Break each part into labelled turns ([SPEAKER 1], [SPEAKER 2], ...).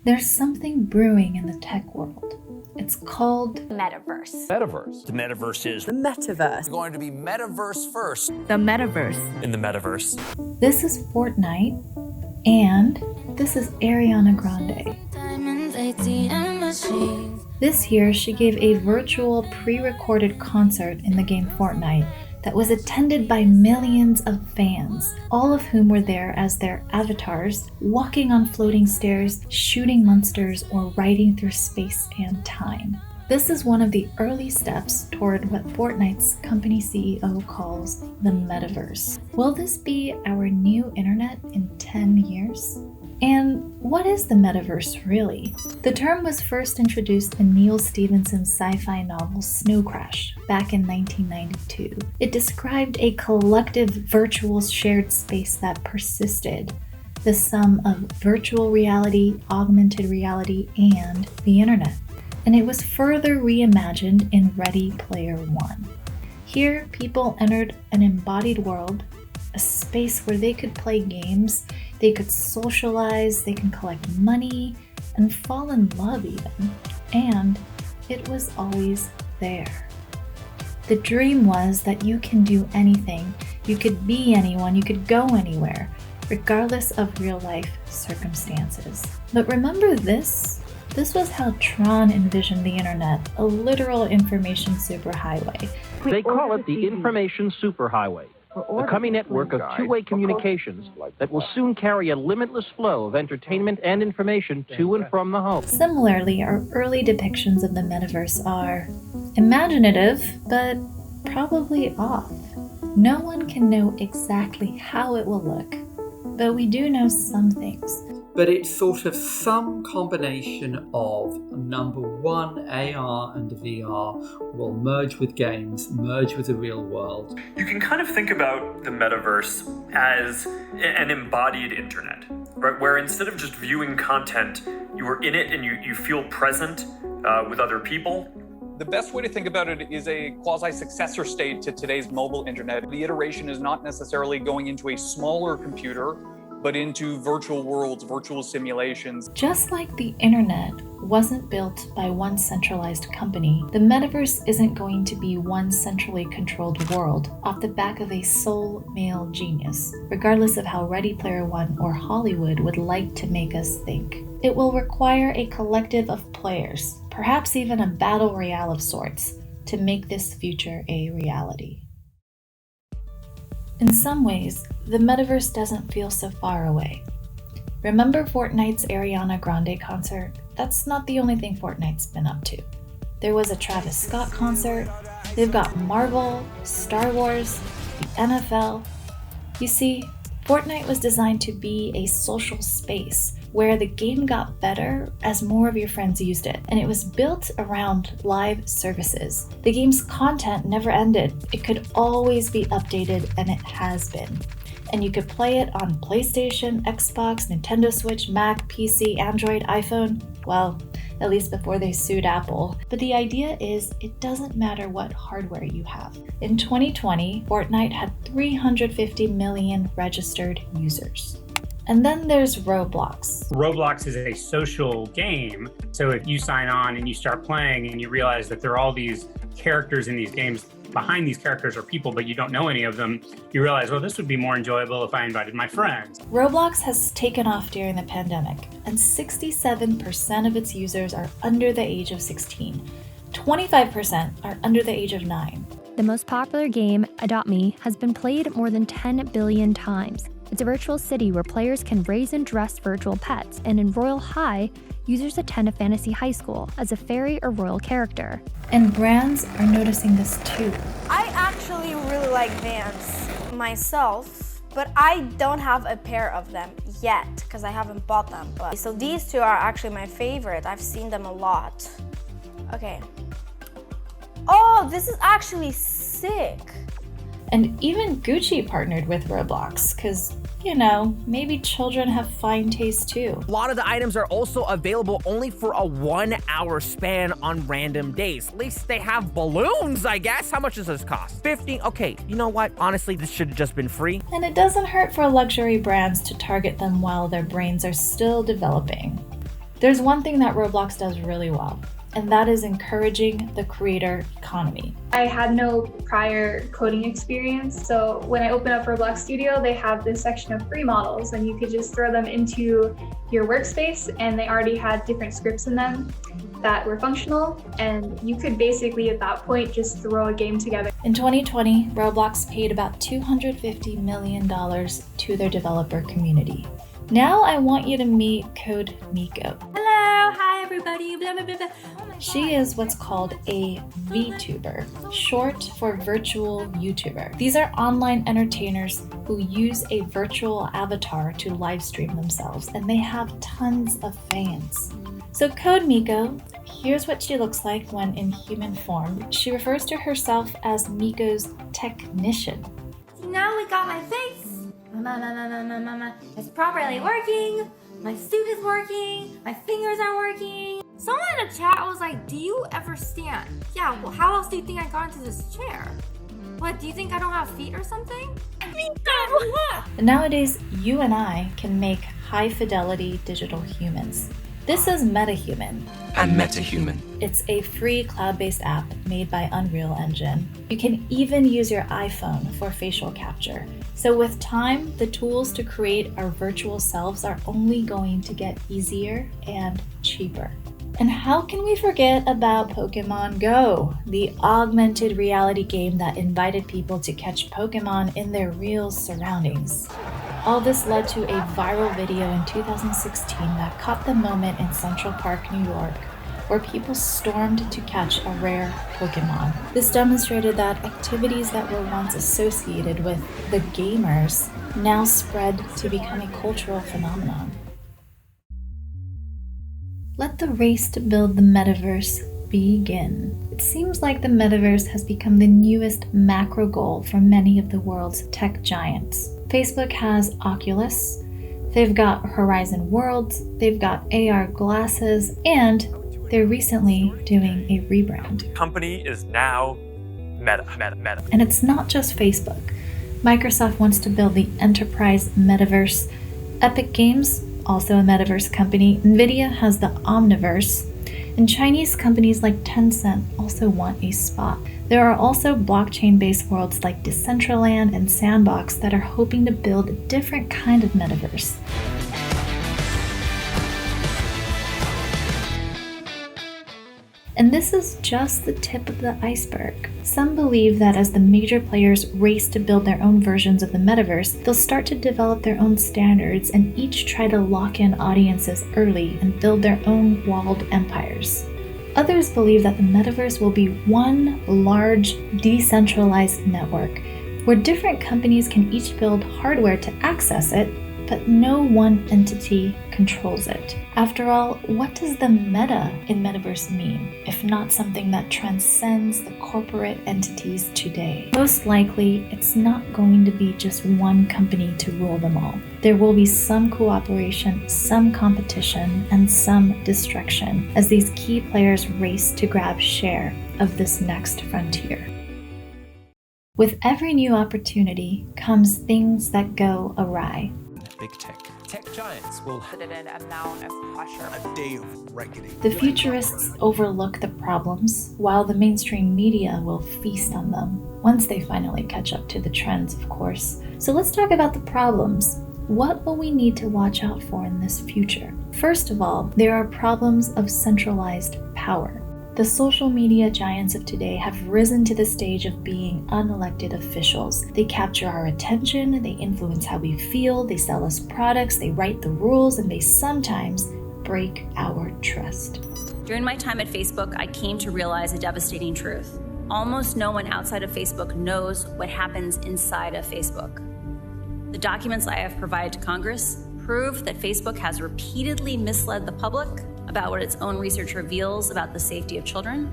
[SPEAKER 1] There's something brewing in the tech world. It's called
[SPEAKER 2] Metaverse.
[SPEAKER 3] Metaverse.
[SPEAKER 4] The Metaverse is
[SPEAKER 5] The Metaverse.
[SPEAKER 4] It's going to be Metaverse first.
[SPEAKER 2] The Metaverse.
[SPEAKER 4] In the Metaverse.
[SPEAKER 1] This is Fortnite, and this is Ariana Grande. This year, she gave a virtual pre-recorded concert in the game Fortnite that was attended by millions of fans, all of whom were there as their avatars, walking on floating stairs, shooting monsters, or riding through space and time. This is one of the early steps toward what Fortnite's company CEO calls the Metaverse. Will this be our new internet in 10 years? And what is the Metaverse really? The term was first introduced in Neil Stephenson's sci-fi novel Snow Crash back in 1992. It described a collective virtual shared space that persisted, the sum of virtual reality, augmented reality, and the internet. And it was further reimagined in Ready Player One. Here, people entered an embodied world, a space where they could play games, they could socialize, they can collect money, and fall in love even. And it was always there. The dream was that you can do anything, you could be anyone, you could go anywhere, regardless of real life circumstances. But remember this? This was how Tron envisioned the internet, a literal information superhighway.
[SPEAKER 3] They call it the information superhighway, a coming network of two-way communications that will soon carry a limitless flow of entertainment and information to and from the home.
[SPEAKER 1] Similarly, our early depictions of the metaverse are imaginative, but probably off. No one can know exactly how it will look, but we do know some things.
[SPEAKER 6] But it's sort of some combination of, number one, AR and VR will merge with games, merge with the real world.
[SPEAKER 7] You can kind of think about the metaverse as an embodied internet, right? Where instead of just viewing content, you are in it and you feel present with other people.
[SPEAKER 8] The best way to think about it is a quasi-successor state to today's mobile internet. The iteration is not necessarily going into a smaller computer, but into virtual worlds, virtual simulations.
[SPEAKER 1] Just like the internet wasn't built by one centralized company, the metaverse isn't going to be one centrally controlled world off the back of a sole male genius, regardless of how Ready Player One or Hollywood would like to make us think. It will require a collective of players, perhaps even a battle royale of sorts, to make this future a reality. In some ways, the metaverse doesn't feel so far away. Remember Fortnite's Ariana Grande concert? That's not the only thing Fortnite's been up to. There was a Travis Scott concert, they've got Marvel, Star Wars, the NFL. You see, Fortnite was designed to be a social space where the game got better as more of your friends used it, and it was built around live services. The game's content never ended. It could always be updated, and it has been. And you could play it on PlayStation, Xbox, Nintendo Switch, Mac, PC, Android, iPhone. Well, at least before they sued Apple. But the idea is it doesn't matter what hardware you have. In 2020, Fortnite had 350 million registered users. And then there's Roblox.
[SPEAKER 9] Roblox is a social game. So if you sign on and you start playing and you realize that there are all these characters in these games, behind these characters are people, but you don't know any of them, you realize, well, this would be more enjoyable if I invited my friends.
[SPEAKER 1] Roblox has taken off during the pandemic, and 67% of its users are under the age of 16. 25% are under the age of 9.
[SPEAKER 2] The most popular game, Adopt Me, has been played more than 10 billion times. It's a virtual city where players can raise and dress virtual pets, and in Royal High, users attend a fantasy high school as a fairy or royal character.
[SPEAKER 1] And brands are noticing this too.
[SPEAKER 10] I actually really like Vans myself, but I don't have a pair of them yet because I haven't bought them. So these two are actually my favorite. I've seen them a lot. Okay. Oh, this is actually sick.
[SPEAKER 1] And even Gucci partnered with Roblox, because, you know, maybe children have fine taste too.
[SPEAKER 11] A lot of the items are also available only for a 1 hour span on random days. At least they have balloons, I guess. How much does this cost? 15? Okay, you know what? Honestly, this should have just been free.
[SPEAKER 1] And it doesn't hurt for luxury brands to target them while their brains are still developing. There's one thing that Roblox does really well, and that is encouraging the creator economy.
[SPEAKER 5] I had no prior coding experience, so when I open up Roblox Studio, they have this section of free models, and you could just throw them into your workspace, and they already had different scripts in them that were functional, and you could basically at that point just throw a game together.
[SPEAKER 1] In 2020, Roblox paid about $250 million to their developer community. Now I want you to meet Code Miko.
[SPEAKER 12] Hello, hi everybody, blah, blah, blah, blah.
[SPEAKER 1] She is what's called a VTuber, short for virtual YouTuber. These are online entertainers who use a virtual avatar to live stream themselves, and they have tons of fans. So Code Miko, here's what she looks like when in human form. She refers to herself as Miko's technician.
[SPEAKER 12] Now we got my face. It's properly working. My suit is working. My fingers are working. Someone in the chat was like, do you ever stand? Yeah, well, how else do you think I got into this chair? What, do you think I don't have feet or something?
[SPEAKER 1] Nowadays, you and I can make high-fidelity digital humans. This is MetaHuman.
[SPEAKER 13] And MetaHuman.
[SPEAKER 1] It's a free cloud-based app made by Unreal Engine. You can even use your iPhone for facial capture. So with time, the tools to create our virtual selves are only going to get easier and cheaper. And how can we forget about Pokemon Go, the augmented reality game that invited people to catch Pokemon in their real surroundings? All this led to a viral video in 2016 that caught the moment in Central Park, New York, where people stormed to catch a rare Pokemon. This demonstrated that activities that were once associated with the gamers now spread to become a cultural phenomenon. Let the race to build the metaverse begin. It seems like the metaverse has become the newest macro goal for many of the world's tech giants. Facebook has Oculus, they've got Horizon Worlds, they've got AR glasses, and they're recently doing a rebrand.
[SPEAKER 7] The company is now Meta.
[SPEAKER 1] And it's not just Facebook. Microsoft wants to build the enterprise metaverse. Epic Games, also a metaverse company, Nvidia has the Omniverse, and Chinese companies like Tencent also want a spot. There are also blockchain-based worlds like Decentraland and Sandbox that are hoping to build a different kind of metaverse. And this is just the tip of the iceberg. Some believe that as the major players race to build their own versions of the metaverse, they'll start to develop their own standards and each try to lock in audiences early and build their own walled empires. Others believe that the metaverse will be one large, decentralized network where different companies can each build hardware to access it, but no one entity controls it. After all, what does the meta in metaverse mean, if not something that transcends the corporate entities today? Most likely, it's not going to be just one company to rule them all. There will be some cooperation, some competition, and some destruction as these key players race to grab share of this next frontier. With every new opportunity comes things that go awry.
[SPEAKER 13] Big tech giants will
[SPEAKER 14] put it in amount of pressure.
[SPEAKER 13] A day of reckoning.
[SPEAKER 1] The futurists overlook the problems, while the mainstream media will feast on them, once they finally catch up to the trends, of course. So let's talk about the problems. What will we need to watch out for in this future? First of all, there are problems of centralized power. The social media giants of today have risen to the stage of being unelected officials. They capture our attention, they influence how we feel, they sell us products, they write the rules, and they sometimes break our trust.
[SPEAKER 15] During my time at Facebook, I came to realize a devastating truth. Almost no one outside of Facebook knows what happens inside of Facebook. The documents I have provided to Congress prove that Facebook has repeatedly misled the public about what its own research reveals about the safety of children,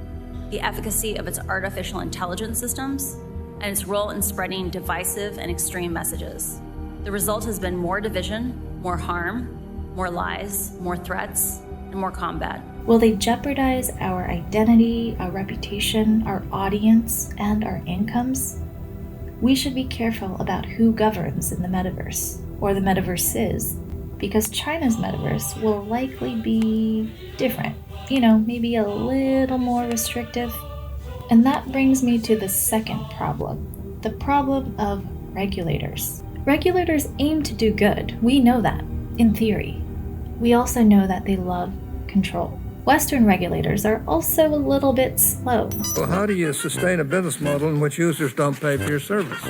[SPEAKER 15] the efficacy of its artificial intelligence systems, and its role in spreading divisive and extreme messages. The result has been more division, more harm, more lies, more threats, and more combat.
[SPEAKER 1] Will they jeopardize our identity, our reputation, our audience, and our incomes? We should be careful about who governs in the metaverse, or the metaverses, because China's metaverse will likely be different. Maybe a little more restrictive. And that brings me to the second problem, the problem of regulators. Regulators aim to do good. We know that, in theory. We also know that they love control. Western regulators are also a little bit slow.
[SPEAKER 16] Well, how do you sustain a business model in which users don't pay for your service?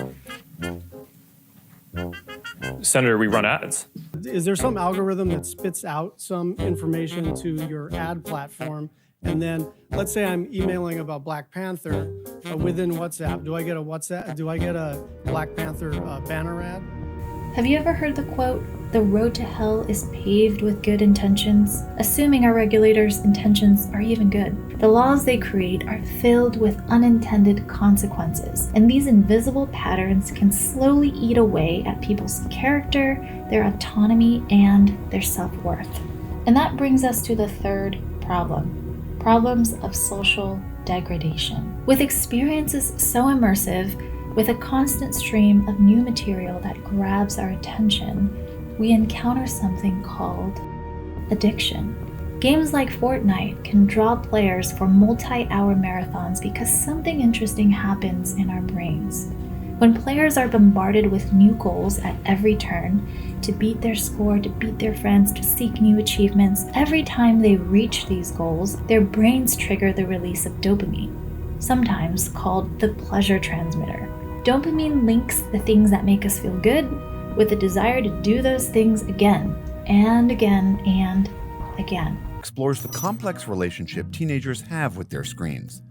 [SPEAKER 17] Senator, we run ads.
[SPEAKER 18] Is there some algorithm that spits out some information to your ad platform? And then let's say I'm emailing about Black Panther within WhatsApp. Do I get a Black Panther banner ad?
[SPEAKER 1] Have you ever heard the quote, "The road to hell is paved with good intentions"? Assuming our regulators' intentions are even good. The laws they create are filled with unintended consequences, and these invisible patterns can slowly eat away at people's character, their autonomy, and their self-worth. And that brings us to the third problem. Problems of social degradation. With experiences so immersive, with a constant stream of new material that grabs our attention, we encounter something called addiction. Games like Fortnite can draw players for multi-hour marathons because something interesting happens in our brains. When players are bombarded with new goals at every turn, to beat their score, to beat their friends, to seek new achievements, every time they reach these goals, their brains trigger the release of dopamine, sometimes called the pleasure transmitter. Dopamine links the things that make us feel good with the desire to do those things again and again and again.
[SPEAKER 19] Explores the complex relationship teenagers have with their screens.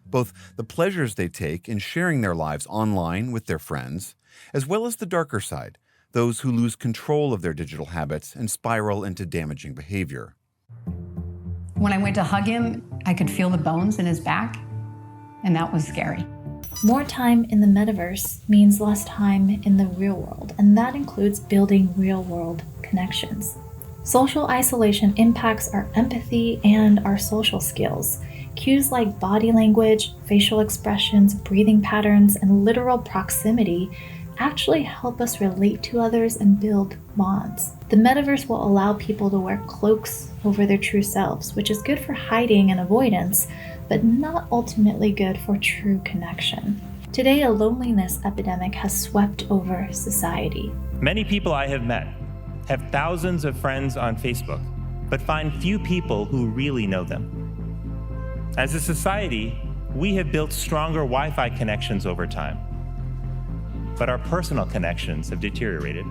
[SPEAKER 19] Both the pleasures they take in sharing their lives online with their friends, as well as the darker side, those who lose control of their digital habits and spiral into damaging behavior.
[SPEAKER 20] When I went to hug him, I could feel the bones in his back, and that was scary.
[SPEAKER 1] More time in the metaverse means less time in the real world, and that includes building real-world connections. Social isolation impacts our empathy and our social skills. Cues like body language, facial expressions, breathing patterns, and literal proximity actually help us relate to others and build bonds. The metaverse will allow people to wear cloaks over their true selves, which is good for hiding and avoidance, but not ultimately good for true connection. Today, a loneliness epidemic has swept over society.
[SPEAKER 21] Many people I have met have thousands of friends on Facebook, but find few people who really know them. As a society, we have built stronger Wi-Fi connections over time, but our personal connections have deteriorated.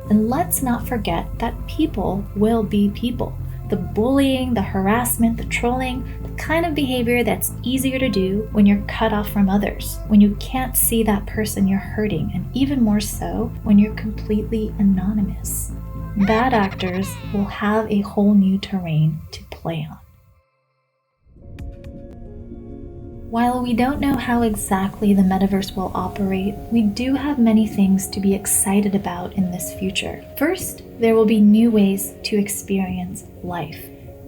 [SPEAKER 1] And let's not forget that people will be people. The bullying, the harassment, the trolling, the kind of behavior that's easier to do when you're cut off from others, when you can't see that person you're hurting, and even more so when you're completely anonymous. Bad actors will have a whole new terrain to play on. While we don't know how exactly the metaverse will operate, we do have many things to be excited about in this future. First, there will be new ways to experience life.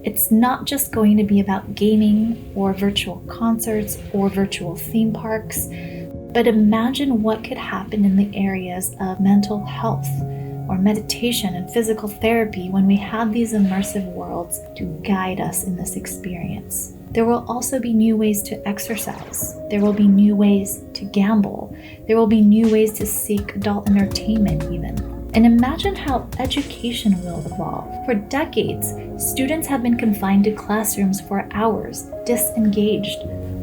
[SPEAKER 1] It's not just going to be about gaming or virtual concerts or virtual theme parks, but imagine what could happen in the areas of mental health or meditation and physical therapy when we have these immersive worlds to guide us in this experience. There will also be new ways to exercise. There will be new ways to gamble. There will be new ways to seek adult entertainment even. And imagine how education will evolve. For decades, students have been confined to classrooms for hours, disengaged.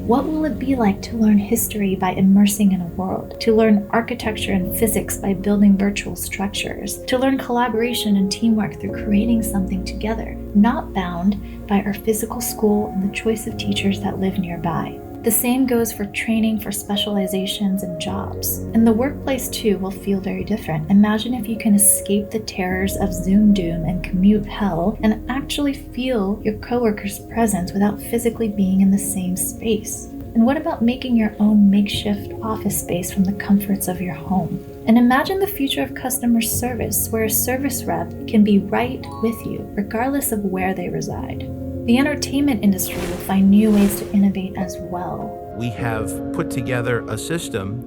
[SPEAKER 1] What will it be like to learn history by immersing in a world? To learn architecture and physics by building virtual structures? To learn collaboration and teamwork through creating something together, not bound by our physical school and the choice of teachers that live nearby. The same goes for training for specializations and jobs. And the workplace too will feel very different. Imagine if you can escape the terrors of Zoom doom and commute hell and actually feel your coworkers' presence without physically being in the same space. And what about making your own makeshift office space from the comforts of your home? And imagine the future of customer service, where a service rep can be right with you, regardless of where they reside. The entertainment industry will find new ways to innovate as well.
[SPEAKER 22] We have put together a system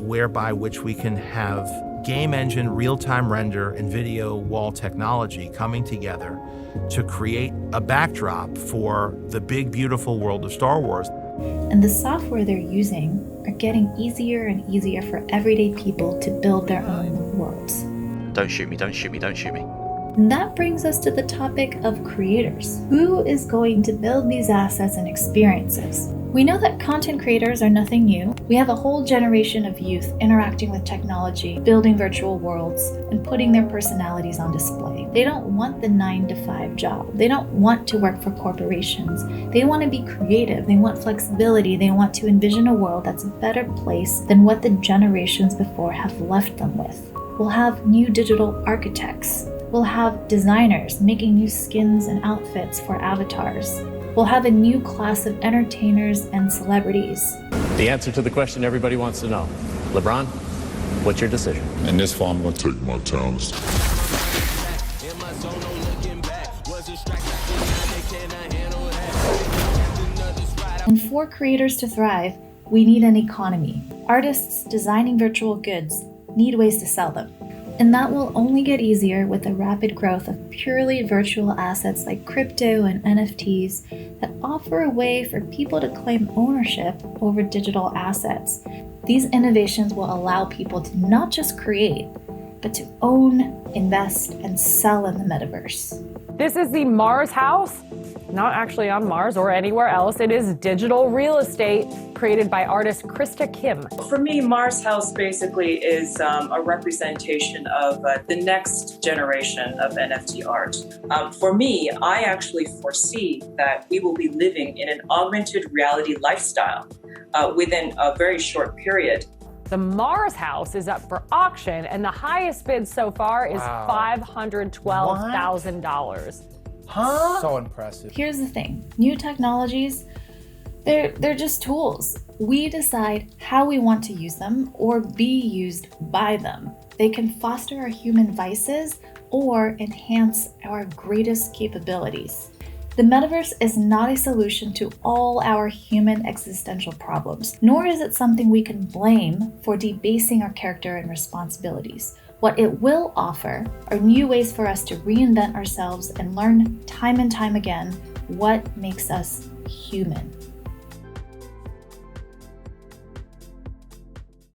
[SPEAKER 22] whereby which we can have
[SPEAKER 4] game engine, real-time render, and video wall technology coming together to create a backdrop for the big, beautiful world of Star Wars.
[SPEAKER 1] And the software they're using are getting easier and easier for everyday people to build their own worlds.
[SPEAKER 22] Don't shoot me, don't shoot me, don't shoot me.
[SPEAKER 1] And that brings us to the topic of creators. Who is going to build these assets and experiences? We know that content creators are nothing new. We have a whole generation of youth interacting with technology, building virtual worlds, and putting their personalities on display. They don't want the 9-to-5 job. They don't want to work for corporations. They want to be creative. They want flexibility. They want to envision a world that's a better place than what the generations before have left them with. We'll have new digital architects. We'll have designers making new skins and outfits for avatars. We'll have a new class of entertainers and celebrities.
[SPEAKER 23] The answer to the question everybody wants to know. LeBron, what's your decision?
[SPEAKER 24] In this fall, I'm going to take my talents.
[SPEAKER 1] And for creators to thrive, we need an economy. Artists designing virtual goods need ways to sell them. And that will only get easier with the rapid growth of purely virtual assets like crypto and NFTs that offer a way for people to claim ownership over digital assets. These innovations will allow people to not just create, but to own, invest, and sell in the metaverse.
[SPEAKER 25] This is the Mars house, not actually on Mars or anywhere else. It is digital real estate created by artist Krista Kim.
[SPEAKER 26] For me, Mars House basically is a representation of the next generation of NFT art. For me, I actually foresee that we will be living in an augmented reality lifestyle within a very short period.
[SPEAKER 25] The Mars house is up for auction, and the highest bid so far is $512,000.
[SPEAKER 27] Huh? So impressive.
[SPEAKER 1] Here's the thing, new technologies, they're just tools. We decide how we want to use them or be used by them. They can foster our human vices or enhance our greatest capabilities. The metaverse is not a solution to all our human existential problems, nor is it something we can blame for debasing our character and responsibilities. What it will offer are new ways for us to reinvent ourselves and learn time and time again what makes us human.